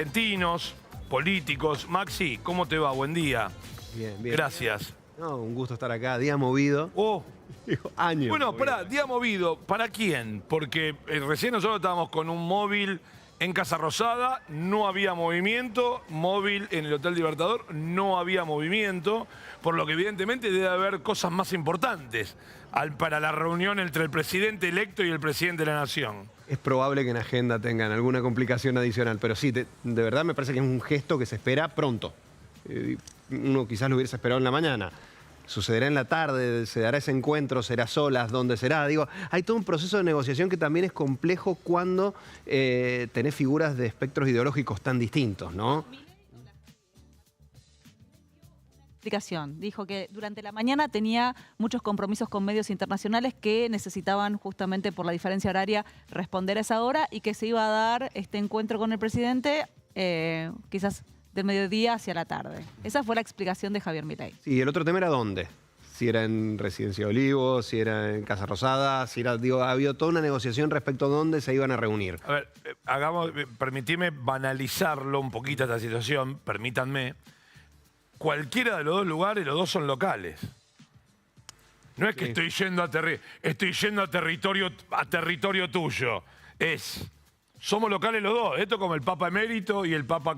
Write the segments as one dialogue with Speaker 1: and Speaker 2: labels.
Speaker 1: Argentinos, políticos. Maxi, ¿cómo te va? Buen día.
Speaker 2: Bien, bien.
Speaker 1: Gracias.
Speaker 2: No, un gusto estar acá, día movido.
Speaker 1: Oh,
Speaker 2: Digo, años.
Speaker 1: bueno,
Speaker 2: movido.
Speaker 1: pará, día movido. ¿Para quién? Porque recién nosotros estábamos con un móvil en Casa Rosada, no había movimiento. Móvil en el Hotel Libertador, no había movimiento. Por lo que evidentemente debe haber cosas más importantes para la reunión entre el presidente electo y el presidente de la Nación.
Speaker 2: Es probable que en agenda tengan alguna complicación adicional, pero sí, de verdad me parece que es un gesto que se espera pronto. Uno quizás lo hubiese esperado en la mañana. Sucederá en la tarde, se dará ese encuentro, será solas, dónde será. Digo, hay todo un proceso de negociación que también es complejo cuando tenés figuras de espectros ideológicos tan distintos, ¿no?
Speaker 3: Dijo que durante la mañana tenía muchos compromisos con medios internacionales que necesitaban justamente por la diferencia horaria responder a esa hora y que se iba a dar este encuentro con el presidente quizás del mediodía hacia la tarde. Esa fue la explicación de Javier Milei.
Speaker 2: Sí, y el otro tema era dónde. Si era en Residencia de Olivos, si era en Casa Rosada, si era, digo, ha habido toda una negociación respecto a dónde se iban a reunir.
Speaker 1: A ver, permitime banalizarlo un poquito esta situación, permítanme. Cualquiera de los dos lugares, los dos son locales. No es que
Speaker 2: Sí.
Speaker 1: estoy yendo a territorio tuyo. Somos locales los dos. Esto como el Papa Emérito y el Papa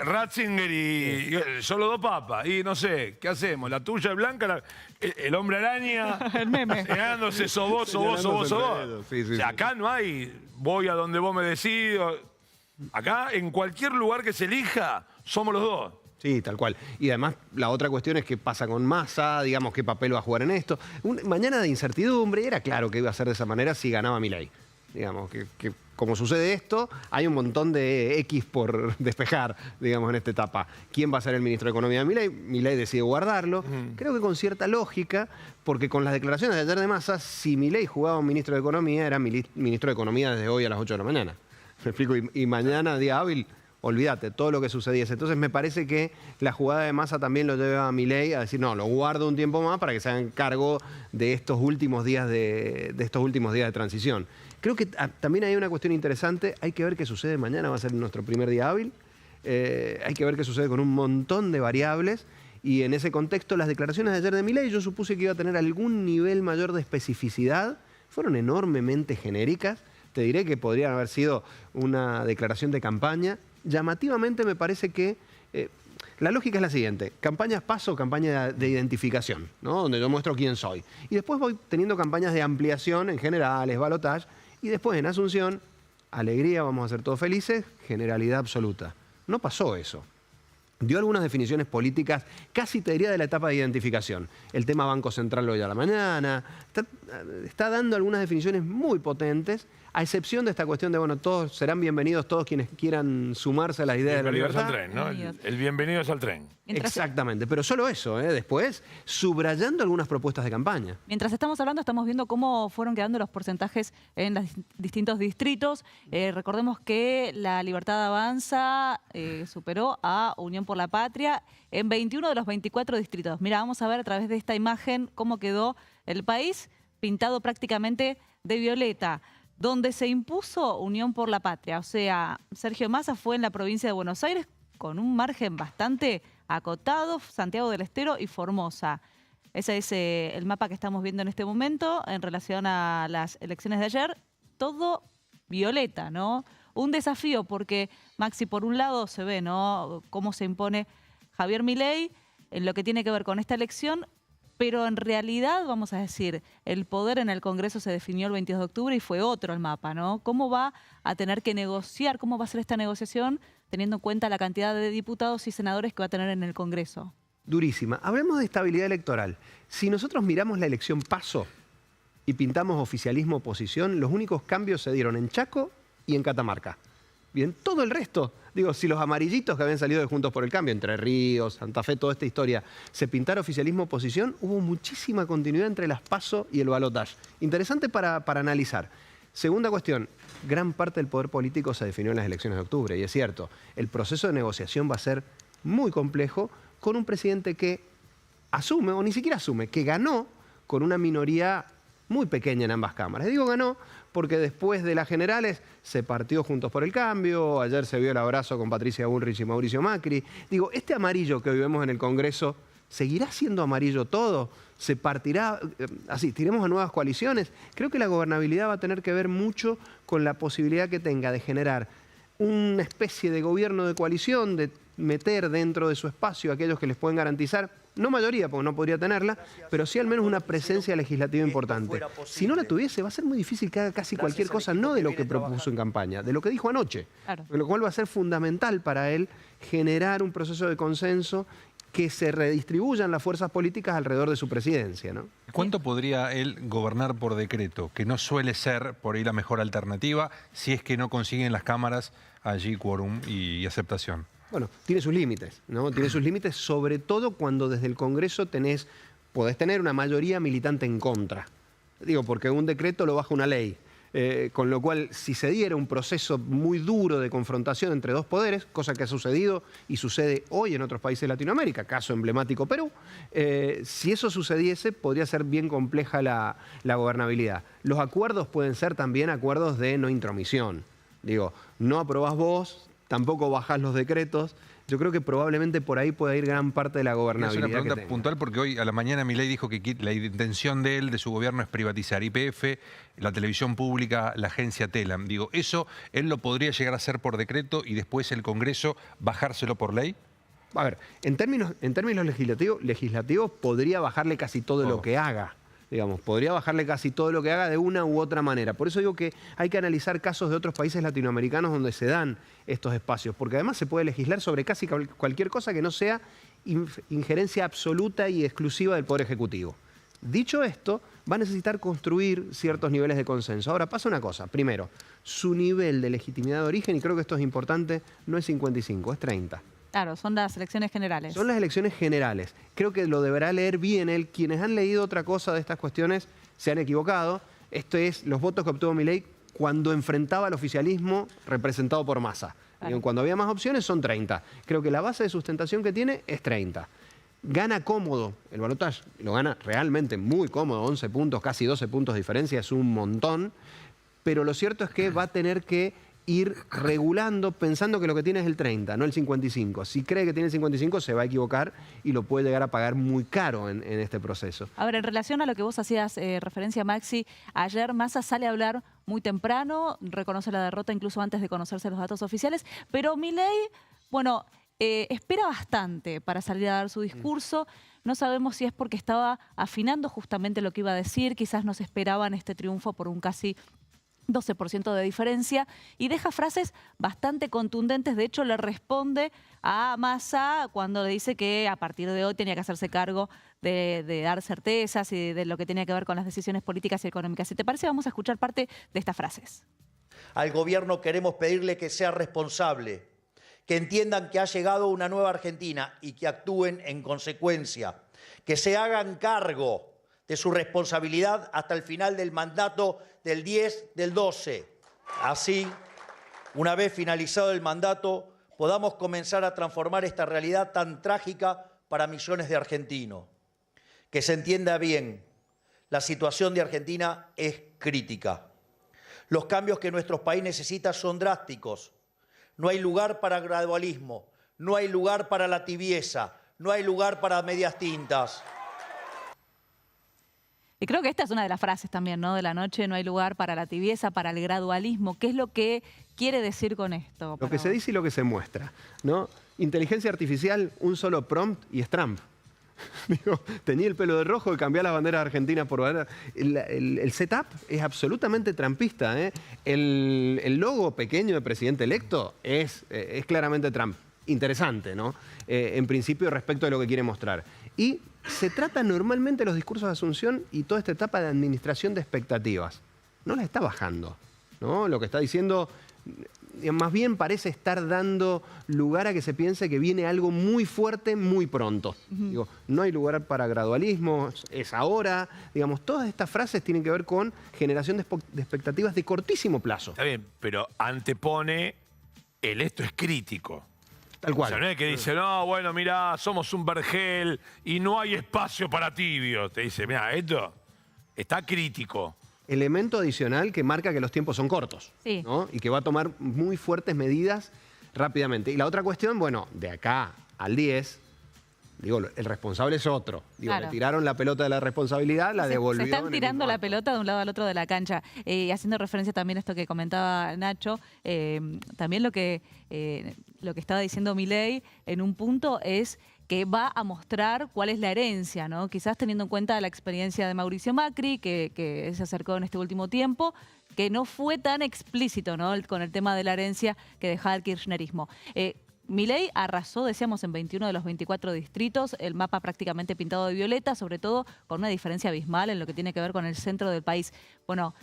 Speaker 1: Ratzinger y son los dos papas. Y no sé, ¿qué hacemos? La tuya es blanca, el hombre araña.
Speaker 3: El meme.
Speaker 1: Señalándose sos vos.
Speaker 2: Sí,
Speaker 1: O
Speaker 2: sí,
Speaker 1: sea,
Speaker 2: sí.
Speaker 1: acá no hay, voy a donde vos me decís. Acá, en cualquier lugar que se elija, somos los dos.
Speaker 2: Sí, tal cual. Y además la otra cuestión es qué pasa con Massa, digamos, qué papel va a jugar en esto. Mañana de incertidumbre, era claro que iba a ser de esa manera si ganaba Milei. Digamos, que como sucede esto, hay un montón de X por despejar, digamos, en esta etapa. ¿Quién va a ser el ministro de Economía de Milei? Milei decide guardarlo. Creo que con cierta lógica, porque con las declaraciones de ayer de Massa, si Milei jugaba un ministro de Economía, era ministro de Economía desde hoy a las 8 de la mañana. ¿Me explico? Y mañana, día hábil, olvídate, todo lo que sucediese. Entonces me parece que la jugada de Massa también lo lleva a Milei a decir, no, lo guardo un tiempo más para que se hagan cargo de estos últimos días de transición. Creo que también hay una cuestión interesante, hay que ver qué sucede mañana, va a ser nuestro primer día hábil, hay que ver qué sucede con un montón de variables y en ese contexto las declaraciones de ayer de Milei yo supuse que iba a tener algún nivel mayor de especificidad, fueron enormemente genéricas, te diré que podrían haber sido una declaración de campaña. Llamativamente me parece que la lógica es la siguiente, campañas paso, campaña de identificación, ¿no? Donde yo muestro quién soy. Y después voy teniendo campañas de ampliación en generales, balotaje, y después en Asunción, alegría, vamos a ser todos felices, generalidad absoluta. No pasó eso. Dio algunas definiciones políticas, casi te diría de la etapa de identificación. El tema Banco Central hoy a la mañana, está dando algunas definiciones muy potentes, a excepción de esta cuestión de, bueno, todos serán bienvenidos, todos quienes quieran sumarse a las ideas de la
Speaker 1: Bienvenidos
Speaker 2: libertad.
Speaker 1: al tren, ¿no? El bienvenidos al tren.
Speaker 2: Exactamente, pero solo eso, después subrayando algunas propuestas de campaña.
Speaker 3: Mientras estamos hablando, estamos viendo cómo fueron quedando los porcentajes en los distintos distritos. Recordemos que la Libertad Avanza superó a Unión por la Patria en 21 de los 24 distritos. Mira, vamos a ver a través de esta imagen cómo quedó el país pintado prácticamente de violeta, donde se impuso Unión por la Patria. O sea, Sergio Massa fue en la provincia de Buenos Aires con un margen bastante acotado, Santiago del Estero y Formosa. Ese es el mapa que estamos viendo en este momento en relación a las elecciones de ayer. Todo violeta, ¿no? Un desafío porque, Maxi, por un lado se ve, ¿no?, cómo se impone Javier Milei en lo que tiene que ver con esta elección, pero en realidad, vamos a decir, el poder en el Congreso se definió el 22 de octubre y fue otro el mapa, ¿no? ¿Cómo va a tener que negociar, cómo va a ser esta negociación teniendo en cuenta la cantidad de diputados y senadores que va a tener en el Congreso?
Speaker 2: Durísima. Hablemos de estabilidad electoral. Si nosotros miramos la elección PASO y pintamos oficialismo-oposición, los únicos cambios se dieron en Chaco y en Catamarca. Bien, todo el resto, digo, si los amarillitos que habían salido de Juntos por el Cambio, Entre Ríos, Santa Fe, toda esta historia, se pintara oficialismo-oposición, hubo muchísima continuidad entre las PASO y el balotaje. Interesante para analizar. Segunda cuestión, gran parte del poder político se definió en las elecciones de octubre, y es cierto, el proceso de negociación va a ser muy complejo con un presidente que asume, o ni siquiera asume, que ganó con una minoría muy pequeña en ambas cámaras. Y digo ganó porque después de las generales se partió Juntos por el Cambio, ayer se vio el abrazo con Patricia Bullrich y Mauricio Macri. Digo, este amarillo que hoy vemos en el Congreso, ¿seguirá siendo amarillo todo? ¿Se partirá así? ¿Tiremos a nuevas coaliciones? Creo que la gobernabilidad va a tener que ver mucho con la posibilidad que tenga de generar una especie de gobierno de coalición, de meter dentro de su espacio a aquellos que les pueden garantizar, no mayoría, porque no podría tenerla, pero sí al menos una presencia legislativa importante. Si no la tuviese, va a ser muy difícil que haga casi cualquier cosa, no de lo que propuso en campaña, de lo que dijo anoche.
Speaker 3: Claro.
Speaker 2: Lo cual va a ser fundamental para él generar un proceso de consenso que se redistribuyan las fuerzas políticas alrededor de su presidencia, ¿no?
Speaker 4: ¿Cuánto podría él gobernar por decreto? Que no suele ser por ahí la mejor alternativa si es que no consiguen las cámaras allí quórum y aceptación.
Speaker 2: Bueno, tiene sus límites, ¿no? Tiene sus límites, sobre todo cuando desde el Congreso podés tener una mayoría militante en contra. Digo, porque un decreto lo baja una ley. Con lo cual, si se diera un proceso muy duro de confrontación entre dos poderes, cosa que ha sucedido y sucede hoy en otros países de Latinoamérica, caso emblemático Perú, si eso sucediese, podría ser bien compleja la gobernabilidad. Los acuerdos pueden ser también acuerdos de no intromisión. Digo, no aprobás vos, tampoco bajás los decretos. Yo creo que probablemente por ahí pueda ir gran parte de la gobernabilidad.
Speaker 4: Es una pregunta puntual porque hoy a la mañana Milei dijo que la intención de él, de su gobierno, es privatizar YPF, la televisión pública, la agencia Telam. Digo, ¿eso él lo podría llegar a hacer por decreto y después el Congreso bajárselo por ley?
Speaker 2: A ver, en términos legislativos podría bajarle casi todo lo que haga. Digamos, podría bajarle casi todo lo que haga de una u otra manera. Por eso digo que hay que analizar casos de otros países latinoamericanos donde se dan estos espacios, porque además se puede legislar sobre casi cualquier cosa que no sea injerencia absoluta y exclusiva del Poder Ejecutivo. Dicho esto, va a necesitar construir ciertos niveles de consenso. Ahora, pasa una cosa. Primero, su nivel de legitimidad de origen, y creo que esto es importante, no es 55, es 30.
Speaker 3: Claro, son las elecciones generales.
Speaker 2: Son las elecciones generales. Creo que lo deberá leer bien él. Quienes han leído otra cosa de estas cuestiones se han equivocado. Esto es los votos que obtuvo Milei cuando enfrentaba al oficialismo representado por Massa.
Speaker 3: Claro.
Speaker 2: Cuando había más opciones son 30. Creo que la base de sustentación que tiene es 30. Gana cómodo el balotaje, lo gana realmente muy cómodo, 11 puntos, casi 12 puntos de diferencia, es un montón. Pero lo cierto es que va a tener que ir regulando pensando que lo que tiene es el 30, no el 55. Si cree que tiene el 55 se va a equivocar y lo puede llegar a pagar muy caro en este proceso.
Speaker 3: A ver, en relación a lo que vos hacías referencia, Maxi, ayer Massa sale a hablar muy temprano, reconoce la derrota incluso antes de conocerse los datos oficiales, pero Milei, bueno, espera bastante para salir a dar su discurso. No sabemos si es porque estaba afinando justamente lo que iba a decir, quizás no se esperaban este triunfo por un casi 12% de diferencia, y deja frases bastante contundentes. De hecho, le responde a Massa cuando le dice que a partir de hoy tenía que hacerse cargo de dar certezas y de lo que tenía que ver con las decisiones políticas y económicas. Si te parece, vamos a escuchar parte de estas frases.
Speaker 5: Al gobierno queremos pedirle que sea responsable, que entiendan que ha llegado una nueva Argentina y que actúen en consecuencia, que se hagan cargo de su responsabilidad hasta el final del mandato del 10 del 12. Así, una vez finalizado el mandato, podamos comenzar a transformar esta realidad tan trágica para millones de argentinos. Que se entienda bien, la situación de Argentina es crítica. Los cambios que nuestro país necesita son drásticos. No hay lugar para gradualismo, no hay lugar para la tibieza, no hay lugar para medias tintas.
Speaker 3: Y creo que esta es una de las frases también, ¿no? De la noche, no hay lugar para la tibieza, para el gradualismo. ¿Qué es lo que quiere decir con esto?
Speaker 2: Lo que se dice y lo que se muestra, ¿no? Inteligencia artificial, un solo prompt y es Trump. Digo, tenía el pelo de rojo y cambió las banderas argentinas por bandera. El setup es absolutamente trumpista, ¿eh? El logo pequeño de presidente electo es claramente Trump. Interesante, ¿no? En principio, respecto de lo que quiere mostrar. Y se trata normalmente los discursos de Asunción y toda esta etapa de administración de expectativas. No la está bajando, ¿no? Lo que está diciendo, más bien parece estar dando lugar a que se piense que viene algo muy fuerte muy pronto. Digo, no hay lugar para gradualismo, es ahora. Digamos, todas estas frases tienen que ver con generación de expectativas de cortísimo plazo.
Speaker 1: Está bien, pero antepone el esto es crítico.
Speaker 2: Tal cual.
Speaker 1: O sea, no es que dice, no, bueno, mirá, somos un vergel y no hay espacio para tibios. Te dice, mirá, esto está crítico.
Speaker 2: Elemento adicional que marca que los tiempos son cortos,
Speaker 3: Sí.
Speaker 2: ¿no? Y que va a tomar muy fuertes medidas rápidamente. Y la otra cuestión, bueno, de acá al 10, digo, el responsable es otro. Digo,
Speaker 3: Claro.
Speaker 2: le tiraron la pelota de la responsabilidad, la devolvió.
Speaker 3: Se están
Speaker 2: en el
Speaker 3: tirando
Speaker 2: mismo
Speaker 3: la
Speaker 2: acto.
Speaker 3: pelota de un lado al otro de la cancha. Haciendo referencia también a esto que comentaba Nacho, también lo que estaba diciendo Milei en un punto es que va a mostrar cuál es la herencia, ¿no? Quizás teniendo en cuenta la experiencia de Mauricio Macri, que se acercó en este último tiempo, que no fue tan explícito, ¿no? Con el tema de la herencia que dejaba el kirchnerismo. Milei arrasó, decíamos, en 21 de los 24 distritos, el mapa prácticamente pintado de violeta, sobre todo con una diferencia abismal en lo que tiene que ver con el centro del país. Bueno,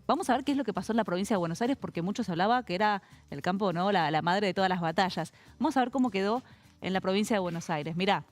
Speaker 3: vamos a ver qué es lo que pasó en la provincia de Buenos Aires, porque muchos hablaba que era el campo, ¿no? La madre de todas las batallas. Vamos a ver cómo quedó en la provincia de Buenos Aires. Mirá,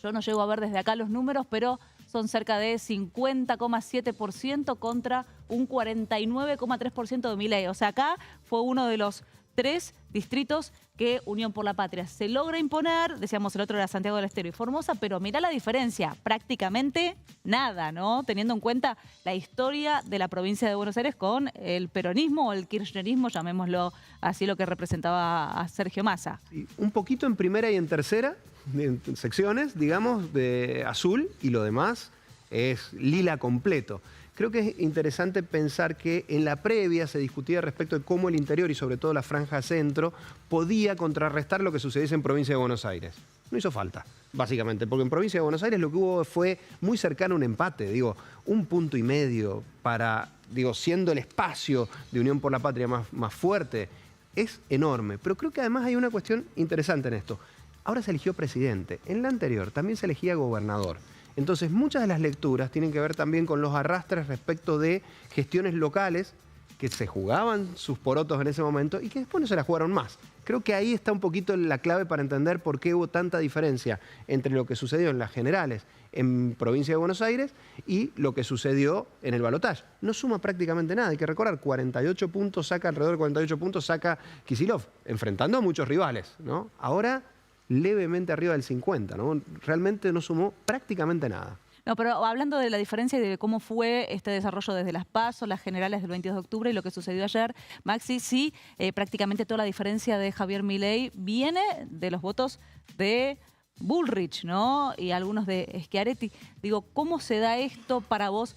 Speaker 3: yo no llego a ver desde acá los números, pero son cerca de 50,7% contra un 49,3% de Milei. O sea, acá fue uno de los 3 distritos que Unión por la Patria se logra imponer. Decíamos, el otro era Santiago del Estero y Formosa, pero mirá la diferencia, prácticamente nada, ¿no? Teniendo en cuenta la historia de la provincia de Buenos Aires con el peronismo o el kirchnerismo, llamémoslo así, lo que representaba a Sergio Massa.
Speaker 2: Y un poquito en primera y en tercera, en secciones, digamos, de azul, y lo demás es lila completo. Creo que es interesante pensar que en la previa se discutía respecto de cómo el interior y sobre todo la franja centro podía contrarrestar lo que sucediese en provincia de Buenos Aires. No hizo falta, básicamente, porque en provincia de Buenos Aires lo que hubo fue muy cercano a un empate, digo, 1,5 puntos para, digo, siendo el espacio de Unión por la Patria más fuerte, es enorme. Pero creo que además hay una cuestión interesante en esto. Ahora se eligió presidente, en la anterior también se elegía gobernador. Entonces, muchas de las lecturas tienen que ver también con los arrastres respecto de gestiones locales que se jugaban sus porotos en ese momento y que después no se las jugaron más. Creo que ahí está un poquito la clave para entender por qué hubo tanta diferencia entre lo que sucedió en las generales en provincia de Buenos Aires y lo que sucedió en el balotaje. No suma prácticamente nada. Hay que recordar, 48 puntos saca, alrededor de 48 puntos saca Kicillof, enfrentando a muchos rivales, ¿no? Ahora levemente arriba del 50, ¿no? Realmente no sumó prácticamente nada.
Speaker 3: No, pero hablando de la diferencia y de cómo fue este desarrollo desde las PASO, las generales del 22 de octubre y lo que sucedió ayer, Maxi, sí, prácticamente toda la diferencia de Javier Milei viene de los votos de Bullrich, ¿no? Y algunos de Schiaretti. Digo, ¿cómo se da esto para vos?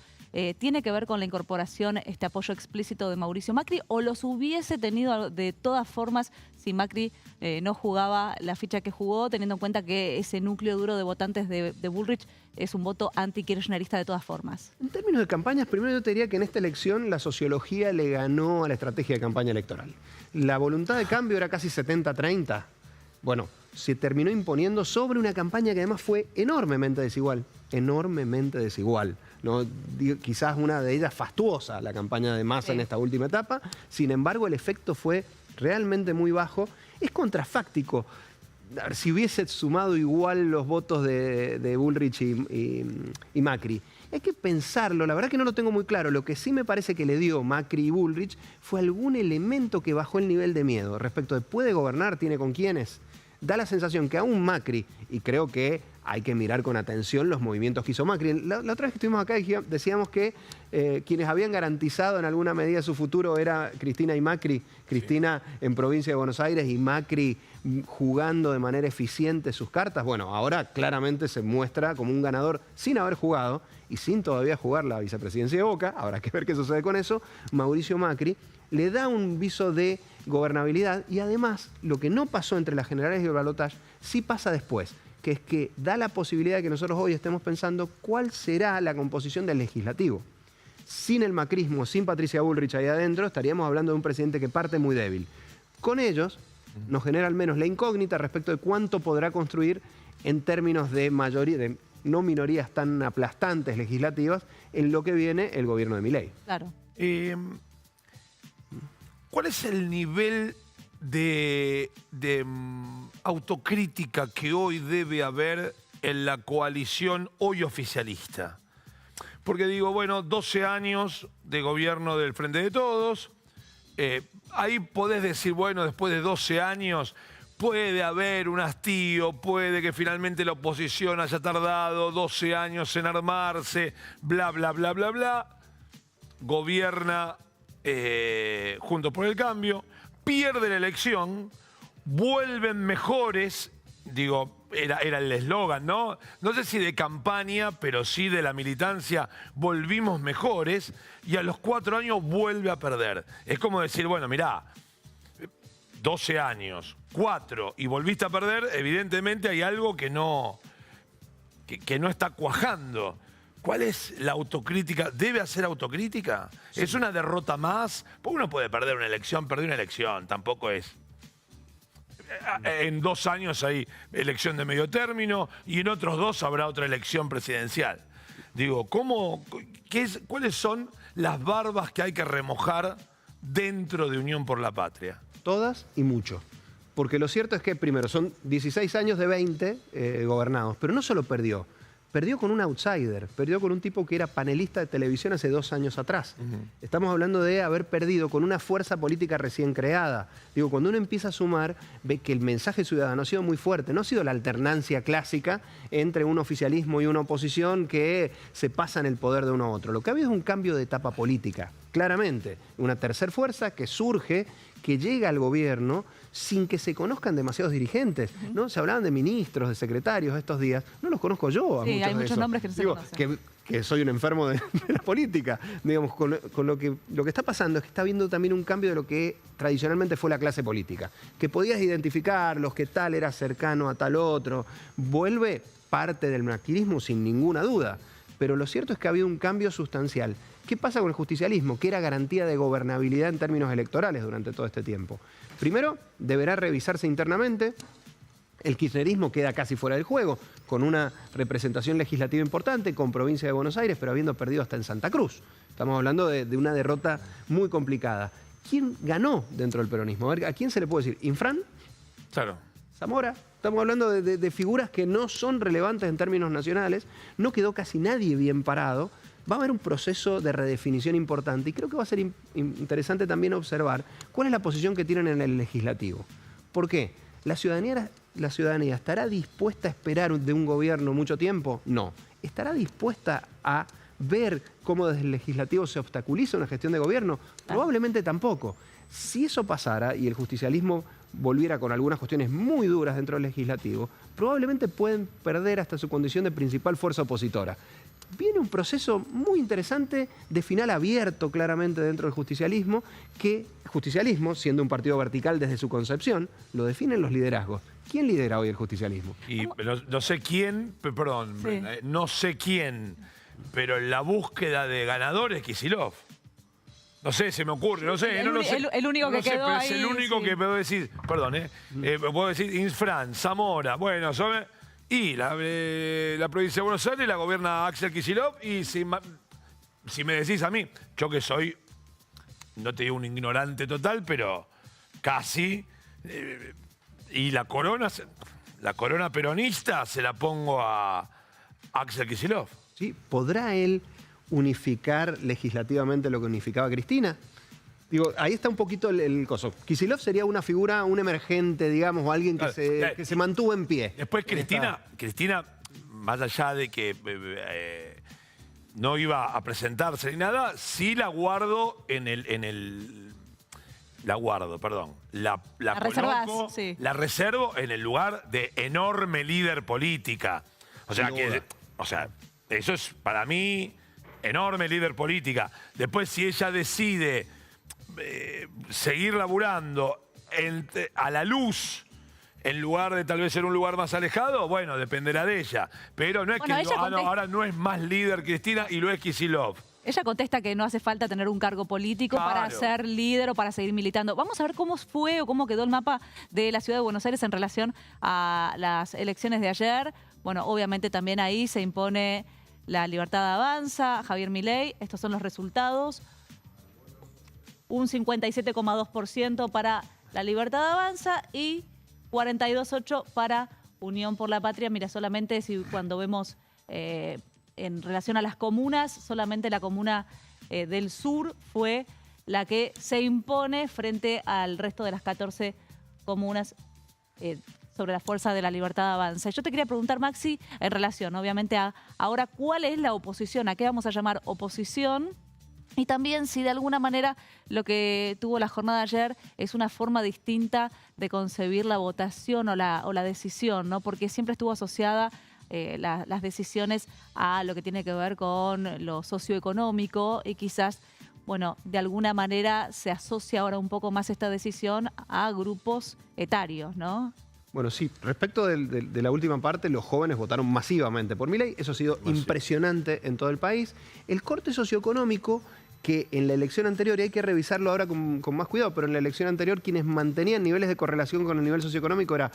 Speaker 3: ¿Tiene que ver con la incorporación, este apoyo explícito de Mauricio Macri, o los hubiese tenido de todas formas si Macri no jugaba la ficha que jugó, teniendo en cuenta que ese núcleo duro de votantes de Bullrich es un voto anti-kirchnerista de todas formas?
Speaker 2: En términos de campañas, primero yo te diría que en esta elección la sociología le ganó a la estrategia de campaña electoral. La voluntad de cambio era casi 70-30. Bueno, se terminó imponiendo sobre una campaña que además fue enormemente desigual, ¿no? Quizás una de ellas fastuosa, la campaña de Massa en esta última etapa. Sin embargo, el efecto fue realmente muy bajo. Es contrafáctico. A ver, si hubiese sumado igual los votos de Bullrich y Macri, hay que pensarlo, la verdad que no lo tengo muy claro. Lo que sí me parece que le dio Macri y Bullrich fue algún elemento que bajó el nivel de miedo respecto de ¿puede gobernar? ¿Tiene con quiénes? Da la sensación que aún Macri, y creo que hay que mirar con atención los movimientos que hizo Macri. La otra vez que estuvimos acá decíamos que quienes habían garantizado en alguna medida su futuro era Cristina y Macri. Cristina en provincia de Buenos Aires y Macri jugando de manera eficiente sus cartas. Bueno, ahora claramente se muestra como un ganador sin haber jugado y sin todavía jugar la vicepresidencia de Boca. Habrá que ver qué sucede con eso. Mauricio Macri le da un viso de gobernabilidad y además lo que no pasó entre las generales y el balotaje sí pasa después, que es que da la posibilidad de que nosotros hoy estemos pensando cuál será la composición del legislativo. Sin el macrismo, sin Patricia Bullrich ahí adentro, estaríamos hablando de un presidente que parte muy débil. Con ellos nos genera al menos la incógnita respecto de cuánto podrá construir en términos de mayoría, de no minorías tan aplastantes legislativas, en lo que viene el gobierno de Milei.
Speaker 3: Claro.
Speaker 1: ¿Cuál es el nivel de autocrítica que hoy debe haber en la coalición hoy oficialista? Porque digo, bueno, 12 años de gobierno del Frente de Todos, ahí podés decir, bueno, después de 12 años puede haber un hastío, puede que finalmente la oposición haya tardado 12 años en armarse, bla, bla, bla, bla, bla. Gobierna Juntos por el Cambio, pierde la elección, vuelven mejores, digo, era el eslogan, ¿no? No sé si de campaña, pero sí de la militancia, volvimos mejores, y a los 4 años vuelve a perder. Es como decir, bueno, mirá, 12 años, 4 y volviste a perder, evidentemente hay algo que no está cuajando. ¿Cuál es la autocrítica? ¿Debe hacer autocrítica? Sí. ¿Es una derrota más? Porque uno puede perder una elección, perder una elección, tampoco es. En 2 años hay elección de medio término y en otros 2 habrá otra elección presidencial. Digo, ¿cuáles son las barbas que hay que remojar dentro de Unión por la Patria?
Speaker 2: Todas y mucho. Porque lo cierto es que, primero, son 16 años de 20 gobernados, pero no solo perdió con un outsider, perdió con un tipo que era panelista de televisión hace 2 años atrás. Estamos hablando de haber perdido con una fuerza política recién creada. Digo, cuando uno empieza a sumar, ve que el mensaje ciudadano ha sido muy fuerte. No ha sido la alternancia clásica entre un oficialismo y una oposición que se pasan el poder de uno a otro. Lo que ha habido es un cambio de etapa política, claramente. Una tercera fuerza que surge, que llega al gobierno sin que se conozcan demasiados dirigentes, ¿no? Se hablaban de ministros, de secretarios estos días. No los conozco yo a
Speaker 3: sí,
Speaker 2: muchos
Speaker 3: hay muchos nombres que no se conocen.
Speaker 2: Que soy un enfermo de la política. Digamos, con lo que está pasando es que está habiendo también un cambio de lo que tradicionalmente fue la clase política. Que podías identificar los que tal era cercano a tal otro. Vuelve parte del maquinismo sin ninguna duda. Pero lo cierto es que ha habido un cambio sustancial. ¿Qué pasa con el justicialismo? Que era garantía de gobernabilidad en términos electorales durante todo este tiempo. Primero, deberá revisarse internamente. El kirchnerismo queda casi fuera del juego, con una representación legislativa importante, con provincia de Buenos Aires, pero habiendo perdido hasta en Santa Cruz. Estamos hablando de una derrota muy complicada. ¿Quién ganó dentro del peronismo? A ver, ¿a quién se le puede decir? ¿Infran?
Speaker 1: Claro.
Speaker 2: Zamora. Estamos hablando de figuras que no son relevantes en términos nacionales. No quedó casi nadie bien parado. Va a haber un proceso de redefinición importante y creo que va a ser interesante también observar cuál es la posición que tienen en el legislativo. ¿Por qué? ¿La ciudadanía estará dispuesta a esperar de un gobierno mucho tiempo? No. ¿Estará dispuesta a ver cómo desde el legislativo se obstaculiza una gestión de gobierno? Probablemente tampoco. Si eso pasara y el justicialismo volviera con algunas cuestiones muy duras dentro del legislativo, probablemente pueden perder hasta su condición de principal fuerza opositora. Viene un proceso muy interesante de final abierto claramente dentro del justicialismo, que justicialismo, siendo un partido vertical desde su concepción, lo definen los liderazgos. ¿Quién lidera hoy el justicialismo?
Speaker 1: Y no sé quién, perdón, sí. No sé quién, pero en la búsqueda de ganadores, Kicillof. No sé, se me ocurre, no sé.
Speaker 3: El único que quedó ahí.
Speaker 1: Es el único que puedo decir, perdón, puedo decir Infran, Zamora, bueno, y la provincia de Buenos Aires la gobierna Axel Kicillof y si me decís a mí, yo que soy, no te digo un ignorante total, pero casi, y la corona peronista se la pongo a Axel Kicillof.
Speaker 2: Sí, ¿podrá él unificar legislativamente lo que unificaba Cristina? Digo, ahí está un poquito el coso. Kicillof sería una figura, un emergente, digamos, o alguien que se mantuvo en pie.
Speaker 1: Después Cristina, más allá de que no iba a presentarse ni nada, sí la guardo la coloco, sí. La reservo en el lugar de enorme líder política. O sea, eso es para mí enorme líder política. Después, si ella decide seguir laburando a la luz en lugar de tal vez ser un lugar más alejado, bueno, dependerá de ella. Pero no es ahora no es más líder Cristina y lo es Kicillof.
Speaker 3: Ella contesta que no hace falta tener un cargo político para ser líder o para seguir militando. Vamos a ver cómo fue o cómo quedó el mapa de la ciudad de Buenos Aires en relación a las elecciones de ayer. Bueno, obviamente también ahí se impone La Libertad Avanza, Javier Milei. Estos son los resultados. Un 57,2% para La Libertad Avanza y 42,8% para Unión por la Patria. Mira, solamente cuando vemos en relación a las comunas, solamente la comuna del sur fue la que se impone frente al resto de las 14 comunas sobre la fuerza de la Libertad Avanza. Yo te quería preguntar, Maxi, en relación, obviamente, a ahora, ¿cuál es la oposición? ¿A qué vamos a llamar oposición? Y también si de alguna manera lo que tuvo la jornada de ayer es una forma distinta de concebir la votación o la decisión, ¿no? Porque siempre estuvo asociada las decisiones a lo que tiene que ver con lo socioeconómico y quizás, bueno, de alguna manera se asocia ahora un poco más esta decisión a grupos etarios, ¿no?
Speaker 2: Bueno, sí, respecto de la última parte, los jóvenes votaron masivamente por Milei. Eso ha sido impresionante en todo el país. El corte socioeconómico, que en la elección anterior, y hay que revisarlo ahora con más cuidado, pero en la elección anterior quienes mantenían niveles de correlación con el nivel socioeconómico era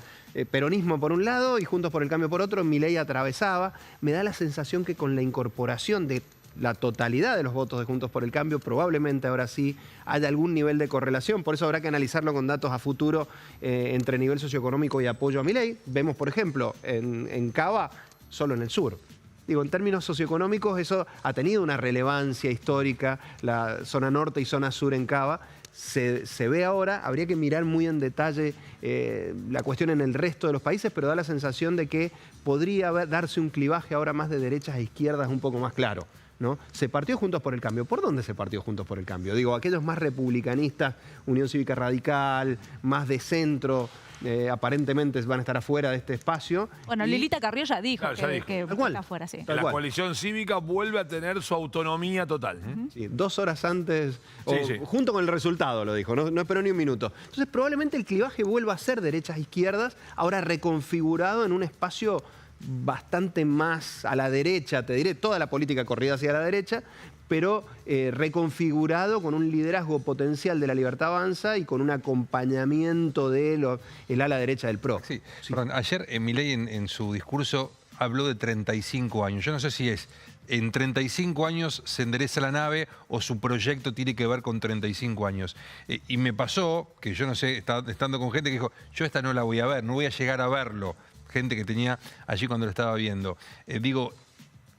Speaker 2: peronismo por un lado y Juntos por el Cambio por otro. Milei atravesaba. Me da la sensación que con la incorporación de la totalidad de los votos de Juntos por el Cambio, probablemente ahora sí haya algún nivel de correlación. Por eso habrá que analizarlo con datos a futuro entre nivel socioeconómico y apoyo a Milei. Vemos, por ejemplo, en Cava, solo en el sur. Digo, en términos socioeconómicos eso ha tenido una relevancia histórica, la zona norte y zona sur en Cava. Se ve ahora, habría que mirar muy en detalle la cuestión en el resto de los países, pero da la sensación de que podría darse un clivaje ahora más de derechas a izquierdas un poco más claro, ¿no? Se partió Juntos por el Cambio. ¿Por dónde se partió Juntos por el Cambio? Digo, aquellos más republicanistas, Unión Cívica Radical, más de centro, aparentemente van a estar afuera de este espacio.
Speaker 3: Bueno, Lilita Carrió ya dijo
Speaker 1: Claro, ya dijo.
Speaker 3: que
Speaker 2: Tal cual.
Speaker 3: está afuera, sí.
Speaker 2: Tal
Speaker 1: La
Speaker 2: cual.
Speaker 1: coalición cívica vuelve a tener su autonomía total.
Speaker 2: Sí, 2 horas antes, o
Speaker 1: Sí, sí.
Speaker 2: junto con el resultado lo dijo, no esperó ni un minuto. Entonces probablemente el clivaje vuelva a ser derechas-izquierdas, ahora reconfigurado en un espacio bastante más a la derecha, te diré, toda la política corrida hacia la derecha, pero reconfigurado con un liderazgo potencial de la Libertad Avanza y con un acompañamiento de el ala derecha del PRO.
Speaker 4: Sí, perdón, ayer Milei en su discurso habló de 35 años. Yo no sé si es en 35 años se endereza la nave o su proyecto tiene que ver con 35 años. Y me pasó, que yo no sé, estando con gente que dijo, yo esta no la voy a ver, no voy a llegar a verlo. Gente que tenía allí cuando lo estaba viendo. Digo,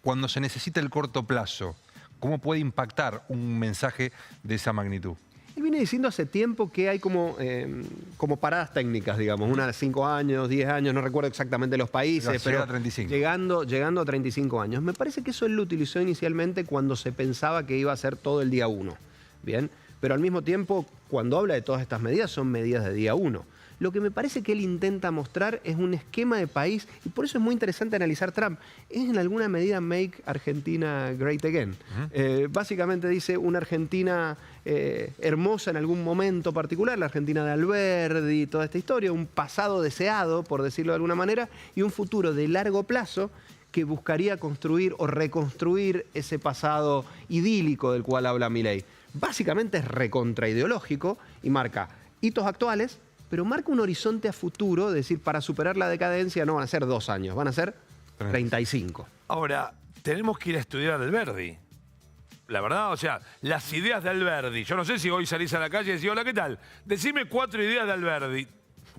Speaker 4: cuando se necesita el corto plazo, ¿cómo puede impactar un mensaje de esa magnitud?
Speaker 2: Él viene diciendo hace tiempo que hay como paradas técnicas, digamos, una de 5 años, 10 años, no recuerdo exactamente los países,
Speaker 4: Llega
Speaker 2: pero
Speaker 4: a 35.
Speaker 2: llegando a 35 años. Me parece que eso él lo utilizó inicialmente cuando se pensaba que iba a ser todo el día 1, ¿bien? Pero al mismo tiempo, cuando habla de todas estas medidas, son medidas de día 1. Lo que me parece que él intenta mostrar es un esquema de país, y por eso es muy interesante analizar Trump. Es en alguna medida Make Argentina Great Again. Básicamente dice una Argentina hermosa en algún momento particular, la Argentina de Alberdi, toda esta historia, un pasado deseado, por decirlo de alguna manera, y un futuro de largo plazo que buscaría construir o reconstruir ese pasado idílico del cual habla Milei. Básicamente es recontraideológico y marca hitos actuales, pero marca un horizonte a futuro, es decir, para superar la decadencia no van a ser 2 años, van a ser 35.
Speaker 1: Ahora, tenemos que ir a estudiar a Alberdi. La verdad, o sea, las ideas de Alberdi. Yo no sé si hoy salís a la calle y decís, hola, ¿qué tal? Decime 4 ideas de Alberdi.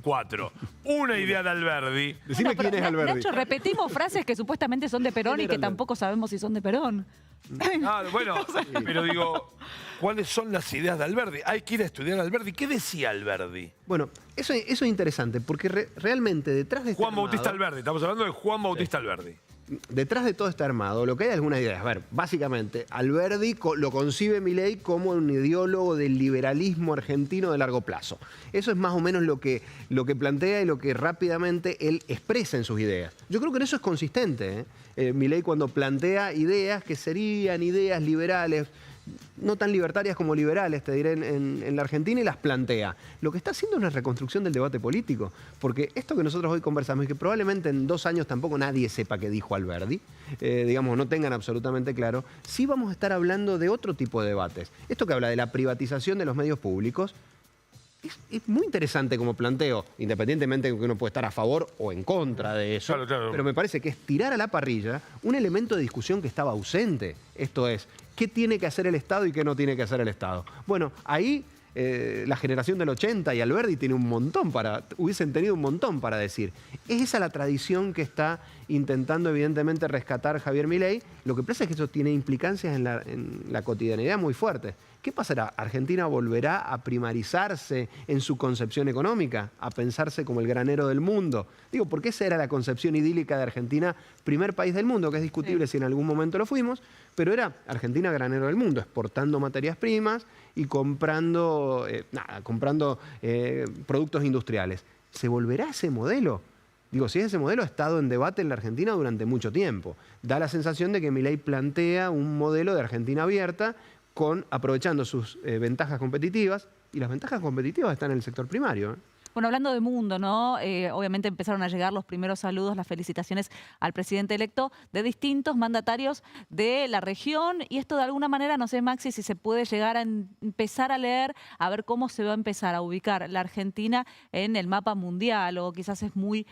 Speaker 1: 4. Una idea de Alberdi.
Speaker 2: Decime
Speaker 3: Bueno,
Speaker 2: quién es Alberdi.
Speaker 3: Nacho, repetimos frases que supuestamente son de Perón y que tampoco sabemos si son de Perón.
Speaker 1: Ah, bueno, pero digo, ¿cuáles son las ideas de Alberdi? Hay que ir a estudiar a Alberdi. ¿Qué decía Alberdi?
Speaker 2: Bueno, eso es interesante, porque realmente detrás de este
Speaker 1: Juan Bautista
Speaker 2: armado,
Speaker 1: Alberdi. Estamos hablando de Juan Bautista Alberdi.
Speaker 2: detrás de todo este armado, lo que hay es algunas ideas. A ver, básicamente, Alberdi lo concibe Milei como un ideólogo del liberalismo argentino de largo plazo. Eso es más o menos lo que plantea y lo que rápidamente él expresa en sus ideas. Yo creo que en eso es consistente, Milei cuando plantea ideas que serían ideas liberales, no tan libertarias como liberales, te diré, en la Argentina, y las plantea. Lo que está haciendo es una reconstrucción del debate político, porque esto que nosotros hoy conversamos y que probablemente en 2 años tampoco nadie sepa qué dijo Alberdi, digamos, no tengan absolutamente claro, sí vamos a estar hablando de otro tipo de debates. Esto que habla de la privatización de los medios públicos, es muy interesante como planteo, independientemente de que uno puede estar a favor o en contra de eso.
Speaker 1: Claro, claro.
Speaker 2: Pero me parece que es tirar a la parrilla un elemento de discusión que estaba ausente. Esto es, ¿qué tiene que hacer el Estado y qué no tiene que hacer el Estado? Bueno, ahí la generación del 80 y Alberdi hubiesen tenido un montón para decir. Es esa la tradición que está intentando evidentemente rescatar Javier Milei. Lo que pasa es que eso tiene implicancias en la cotidianidad muy fuertes. ¿Qué pasará? ¿Argentina volverá a primarizarse en su concepción económica? ¿A pensarse como el granero del mundo? Digo, porque esa era la concepción idílica de Argentina, primer país del mundo, que es discutible si en algún momento lo fuimos, pero era Argentina granero del mundo, exportando materias primas y comprando productos industriales. ¿Se volverá ese modelo? Digo, si ese modelo ha estado en debate en la Argentina durante mucho tiempo. Da la sensación de que Milei plantea un modelo de Argentina abierta aprovechando sus ventajas competitivas, y las ventajas competitivas están en el sector primario.
Speaker 3: Bueno, hablando de mundo, ¿no? Obviamente empezaron a llegar los primeros saludos, las felicitaciones al presidente electo de distintos mandatarios de la región. Y esto de alguna manera, no sé, Maxi, si se puede llegar a empezar a leer, a ver cómo se va a empezar a ubicar la Argentina en el mapa mundial, o quizás es muy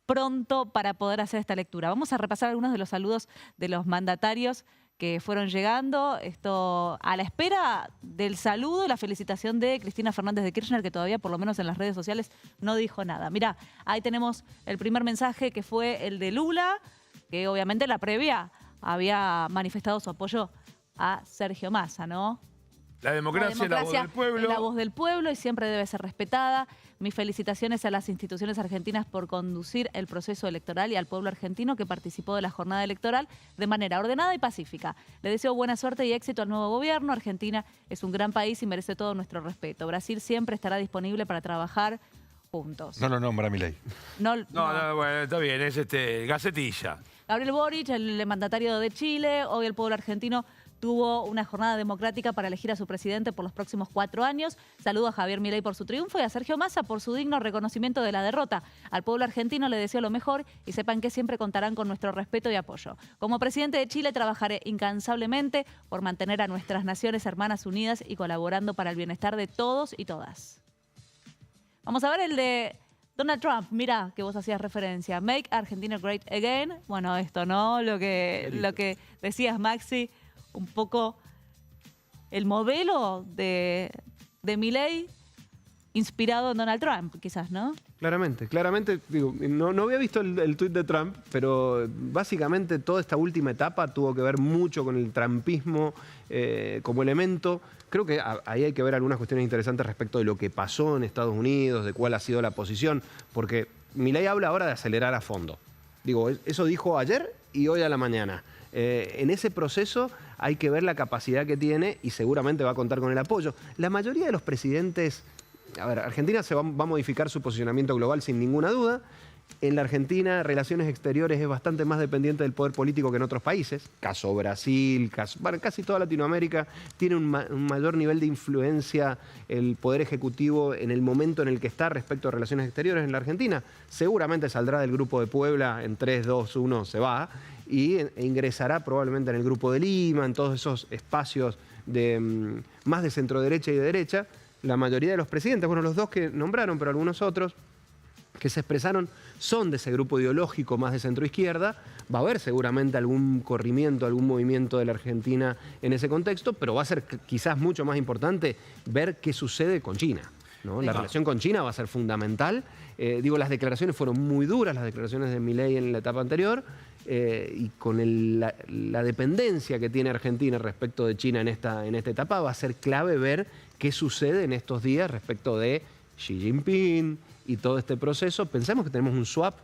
Speaker 3: pronto para poder hacer esta lectura. Vamos a repasar algunos de los saludos de los mandatarios que fueron llegando, esto a la espera del saludo y la felicitación de Cristina Fernández de Kirchner, que todavía, por lo menos en las redes sociales, no dijo nada. Mirá, ahí tenemos el primer mensaje, que fue el de Lula, que obviamente en la previa había manifestado su apoyo a Sergio Massa, ¿no?
Speaker 1: La democracia es la voz del pueblo.
Speaker 3: Es la voz del pueblo y siempre debe ser respetada. Mis felicitaciones a las instituciones argentinas por conducir el proceso electoral y al pueblo argentino que participó de la jornada electoral de manera ordenada y pacífica. Le deseo buena suerte y éxito al nuevo gobierno. Argentina es un gran país y merece todo nuestro respeto. Brasil siempre estará disponible para trabajar juntos.
Speaker 4: No lo nombra Milei.
Speaker 3: No,
Speaker 1: Bueno, está bien, es Gacetilla.
Speaker 3: Gabriel Boric, el mandatario de Chile, hoy el pueblo argentino tuvo una jornada democrática para elegir a su presidente por los próximos 4 años. Saludo a Javier Milei por su triunfo y a Sergio Massa por su digno reconocimiento de la derrota. Al pueblo argentino le deseo lo mejor y sepan que siempre contarán con nuestro respeto y apoyo. Como presidente de Chile trabajaré incansablemente por mantener a nuestras naciones hermanas unidas y colaborando para el bienestar de todos y todas. Vamos a ver el de Donald Trump. Mira que vos hacías referencia. Make Argentina Great Again. Bueno, esto, ¿no? Lo que decías, Maxi, un poco el modelo de Milei inspirado en Donald Trump, quizás, ¿no?
Speaker 2: Claramente, digo, no había visto el tuit de Trump, pero básicamente toda esta última etapa tuvo que ver mucho con el trumpismo como elemento. Creo que ahí hay que ver algunas cuestiones interesantes respecto de lo que pasó en Estados Unidos, de cuál ha sido la posición, porque Milei habla ahora de acelerar a fondo. Digo, eso dijo ayer y hoy a la mañana. En ese proceso hay que ver la capacidad que tiene y seguramente va a contar con el apoyo. La mayoría de los presidentes... A ver, Argentina va a modificar su posicionamiento global sin ninguna duda. En la Argentina, relaciones exteriores es bastante más dependiente del poder político que en otros países. Caso Brasil, casi toda Latinoamérica tiene un mayor nivel de influencia el poder ejecutivo en el momento en el que está respecto a relaciones exteriores en la Argentina. Seguramente saldrá del grupo de Puebla, en 3, 2, 1 se va, e ingresará probablemente en el grupo de Lima, en todos esos espacios más de centro-derecha y de derecha. La mayoría de los presidentes, bueno, los dos que nombraron, pero algunos otros que se expresaron son de ese grupo ideológico más de centro-izquierda. Va a haber seguramente algún corrimiento, algún movimiento de la Argentina en ese contexto, pero va a ser quizás mucho más importante ver qué sucede con China, ¿no? La relación con China va a ser fundamental. Las declaraciones fueron muy duras, las declaraciones de Milei en la etapa anterior, y con la dependencia que tiene Argentina respecto de China en esta etapa, va a ser clave ver qué sucede en estos días respecto de Xi Jinping y todo este proceso. Pensemos que tenemos un swap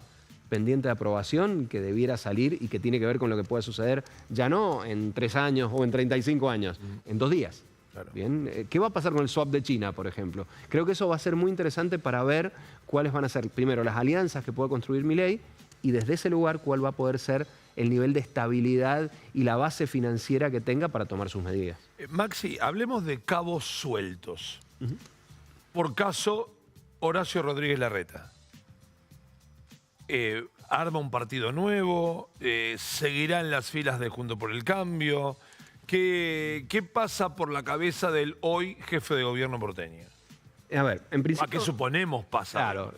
Speaker 2: pendiente de aprobación que debiera salir y que tiene que ver con lo que puede suceder ya no en 3 años o en 35 años, en 2 días. Claro. Bien, ¿qué va a pasar con el swap de China, por ejemplo? Creo que eso va a ser muy interesante para ver cuáles van a ser, primero, las alianzas que pueda construir Milei y desde ese lugar cuál va a poder ser el nivel de estabilidad y la base financiera que tenga para tomar sus medidas.
Speaker 1: Maxi, hablemos de cabos sueltos. Por caso, Horacio Rodríguez Larreta. Arma un partido nuevo, seguirá en las filas de Juntos por el Cambio. ¿Qué pasa por la cabeza del hoy jefe de gobierno porteño?
Speaker 2: A ver, en principio...
Speaker 1: ¿A qué suponemos pasa?
Speaker 2: Claro,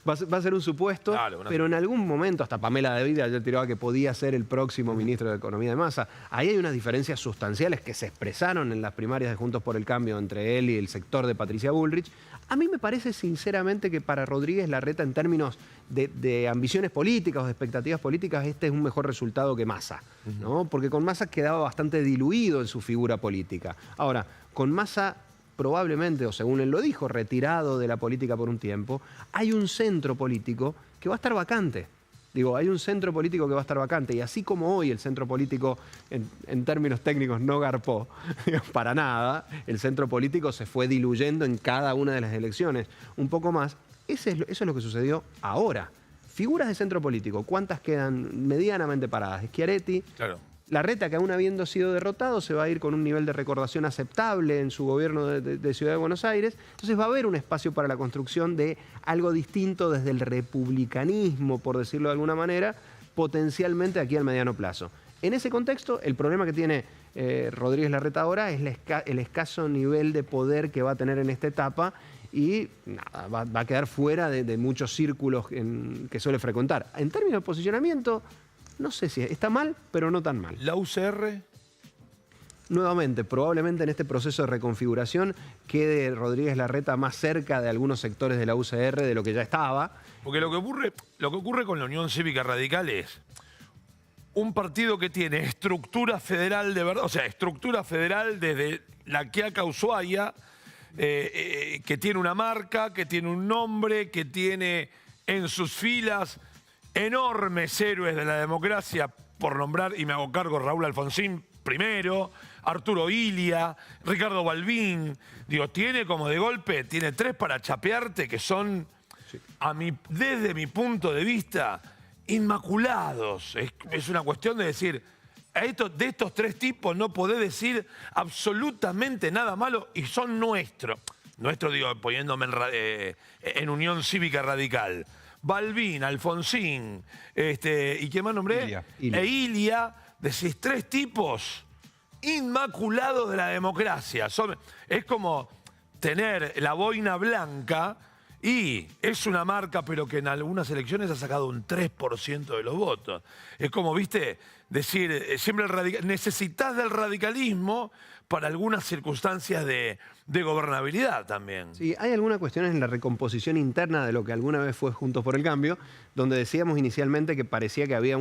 Speaker 2: va a ser un supuesto, claro, pero en algún momento, hasta Pamela David ayer tiraba que podía ser el próximo ministro de Economía de Massa. Ahí hay unas diferencias sustanciales que se expresaron en las primarias de Juntos por el Cambio entre él y el sector de Patricia Bullrich. A mí me parece sinceramente que para Rodríguez Larreta, en términos de ambiciones políticas o de expectativas políticas, este es un mejor resultado que Massa, ¿no? Porque con Massa quedaba bastante diluido en su figura política. Ahora, con Massa probablemente, o según él lo dijo, retirado de la política por un tiempo, hay un centro político que va a estar vacante. Digo, hay un centro político que va a estar vacante y así como hoy el centro político, en términos técnicos, no garpó para nada, el centro político se fue diluyendo en cada una de las elecciones un poco más. Eso es lo que sucedió ahora. Figuras de centro político, ¿cuántas quedan medianamente paradas? Schiaretti.
Speaker 1: Claro.
Speaker 2: Larreta, que aún habiendo sido derrotado, se va a ir con un nivel de recordación aceptable en su gobierno de Ciudad de Buenos Aires. Entonces va a haber un espacio para la construcción de algo distinto desde el republicanismo, por decirlo de alguna manera, potencialmente aquí al mediano plazo. En ese contexto, el problema que tiene Rodríguez Larreta ahora es el escaso nivel de poder que va a tener en esta etapa y nada, va a quedar fuera de muchos círculos que suele frecuentar. En términos de posicionamiento, no sé si está mal, pero no tan mal.
Speaker 1: ¿La UCR?
Speaker 2: Nuevamente, probablemente en este proceso de reconfiguración quede Rodríguez Larreta más cerca de algunos sectores de la UCR de lo que ya estaba.
Speaker 1: Porque lo que ocurre con la Unión Cívica Radical es un partido que tiene estructura federal de verdad, o sea, estructura federal desde la Quiaca a Ushuaia, que tiene una marca, que tiene un nombre, que tiene en sus filas enormes héroes de la democracia, por nombrar, y me hago cargo, Raúl Alfonsín primero, Arturo Illia, Ricardo Balbín. Digo, tiene como de golpe, tiene 3 para chapearte que son, desde mi punto de vista, inmaculados. Es una cuestión de decir, de estos 3 tipos no podés decir absolutamente nada malo y son nuestros. Nuestro, digo, poniéndome en Unión Cívica Radical. Balbín, Alfonsín, ¿y qué más nombré?
Speaker 4: Illia.
Speaker 1: E Illia, decís 3 tipos inmaculados de la democracia. Es como tener la boina blanca y es una marca, pero que en algunas elecciones ha sacado un 3% de los votos. Es como, viste, decir, siempre necesitas del radicalismo para algunas circunstancias de gobernabilidad también.
Speaker 2: Sí, hay algunas cuestiones en la recomposición interna de lo que alguna vez fue Juntos por el Cambio, donde decíamos inicialmente que parecía que había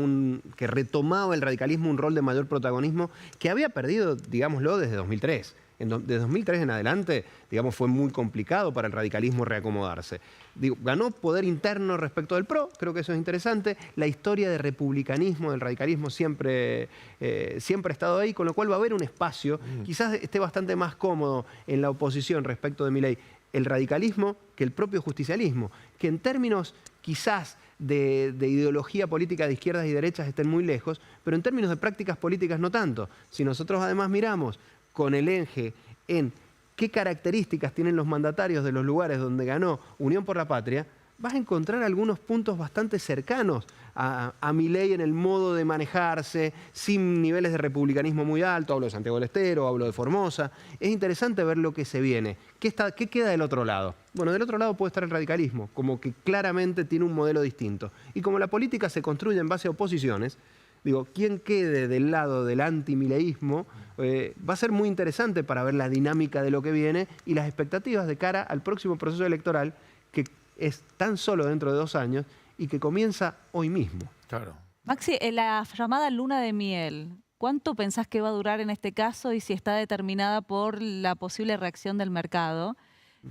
Speaker 2: que retomaba el radicalismo un rol de mayor protagonismo que había perdido, digámoslo, desde 2003. De 2003 en adelante, digamos, fue muy complicado para el radicalismo reacomodarse. Digo, ganó poder interno respecto del PRO, creo que eso es interesante. La historia de republicanismo, del radicalismo siempre ha estado ahí, con lo cual va a haber un espacio, quizás esté bastante más cómodo en la oposición respecto de Milei, el radicalismo que el propio justicialismo, que en términos quizás de ideología política de izquierdas y derechas estén muy lejos, pero en términos de prácticas políticas no tanto. Si nosotros además miramos con el eje en qué características tienen los mandatarios de los lugares donde ganó Unión por la Patria, vas a encontrar algunos puntos bastante cercanos a Milei en el modo de manejarse, sin niveles de republicanismo muy alto. Hablo de Santiago del Estero, hablo de Formosa. Es interesante ver lo que se viene. ¿Qué queda del otro lado? Bueno, del otro lado puede estar el radicalismo, como que claramente tiene un modelo distinto. Y como la política se construye en base a oposiciones, digo, quien quede del lado del antimileísmo va a ser muy interesante para ver la dinámica de lo que viene y las expectativas de cara al próximo proceso electoral, que es tan solo dentro de 2 años y que comienza hoy mismo.
Speaker 1: Claro.
Speaker 3: Maxi, la llamada luna de miel, ¿cuánto pensás que va a durar en este caso y si está determinada por la posible reacción del mercado?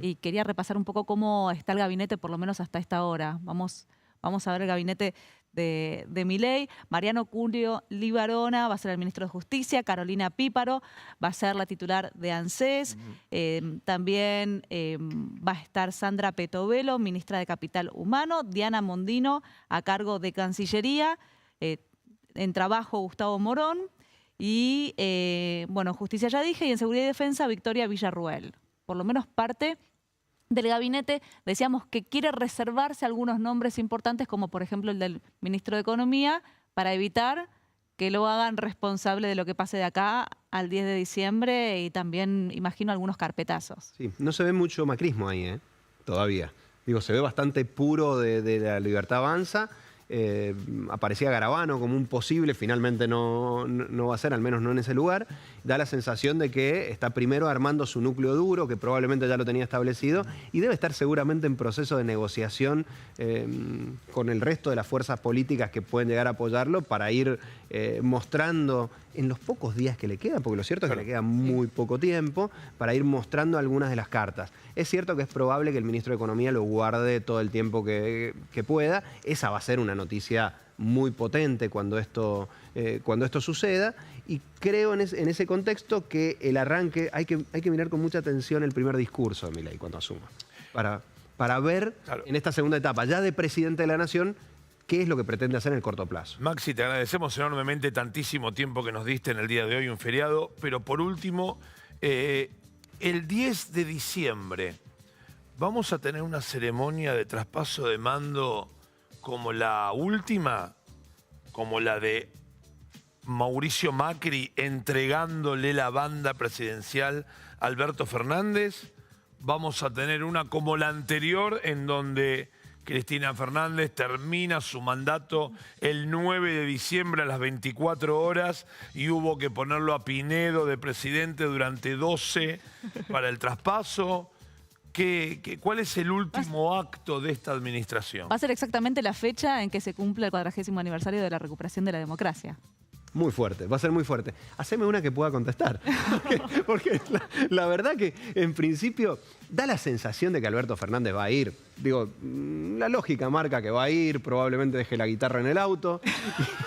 Speaker 3: Y quería repasar un poco cómo está el gabinete, por lo menos hasta esta hora. Vamos a ver el gabinete de Milei. Mariano Julio Libarona va a ser el ministro de Justicia, Carolina Píparo va a ser la titular de ANSES, también va a estar Sandra Petovelo, ministra de Capital Humano, Diana Mondino a cargo de Cancillería, en Trabajo Gustavo Morón y, bueno, Justicia ya dije, y en Seguridad y Defensa Victoria Villarruel. Por lo menos parte del gabinete, decíamos que quiere reservarse algunos nombres importantes, como por ejemplo el del ministro de Economía, para evitar que lo hagan responsable de lo que pase de acá al 10 de diciembre y también, imagino, algunos carpetazos.
Speaker 2: Sí, no se ve mucho macrismo ahí, todavía. Digo, se ve bastante puro de la Libertad Avanza. aparecía Garabano como un posible, finalmente no va a ser, al menos no en ese lugar. Da la sensación de que está primero armando su núcleo duro, que probablemente ya lo tenía establecido, y debe estar seguramente en proceso de negociación con el resto de las fuerzas políticas que pueden llegar a apoyarlo para ir mostrando en los pocos días que le quedan, porque lo cierto es que le queda muy poco tiempo, para ir mostrando algunas de las cartas. Es cierto que es probable que el ministro de Economía lo guarde todo el tiempo que pueda. Esa va a ser una noticia muy potente cuando esto suceda, y creo en ese contexto que el arranque, hay que mirar con mucha atención el primer discurso de Milei cuando asuma, para ver en esta segunda etapa, ya de presidente de la Nación, qué es lo que pretende hacer en el corto plazo.
Speaker 1: Maxi, te agradecemos enormemente tantísimo tiempo que nos diste en el día de hoy, un feriado, pero por último, el 10 de diciembre vamos a tener una ceremonia de traspaso de mando como la última, como la de Mauricio Macri entregándole la banda presidencial a Alberto Fernández. Vamos a tener una como la anterior, en donde Cristina Fernández termina su mandato el 9 de diciembre a las 24 horas y hubo que ponerlo a Pinedo de presidente durante 12 para el traspaso. ¿Cuál es el último acto de esta administración?
Speaker 3: Va a ser exactamente la fecha en que se cumple el 40º aniversario de la recuperación de la democracia.
Speaker 2: Muy fuerte, va a ser muy fuerte. Haceme una que pueda contestar. Porque la verdad que, en principio, da la sensación de que Alberto Fernández va a ir. Digo, la lógica marca que va a ir, probablemente deje la guitarra en el auto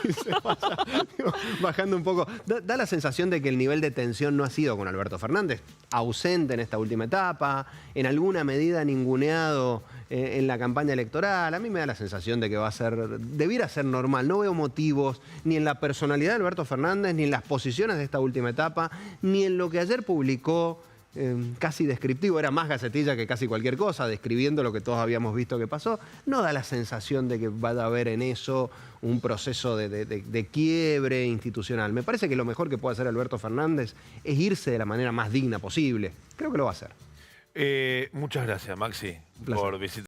Speaker 2: y se vaya, digo, bajando un poco. Da la sensación de que el nivel de tensión no ha sido con Alberto Fernández, ausente en esta última etapa, en alguna medida ninguneado en la campaña electoral. A mí me da la sensación de que debiera ser normal. No veo motivos ni en la personalidad de Alberto Fernández, ni en las posiciones de esta última etapa, ni en lo que ayer publicó, casi descriptivo, era más gacetilla que casi cualquier cosa, describiendo lo que todos habíamos visto que pasó. No da la sensación de que vaya a haber en eso un proceso de quiebre institucional. Me parece que lo mejor que puede hacer Alberto Fernández es irse de la manera más digna posible. Creo que lo va a hacer.
Speaker 1: Muchas gracias, Maxi, por visitar.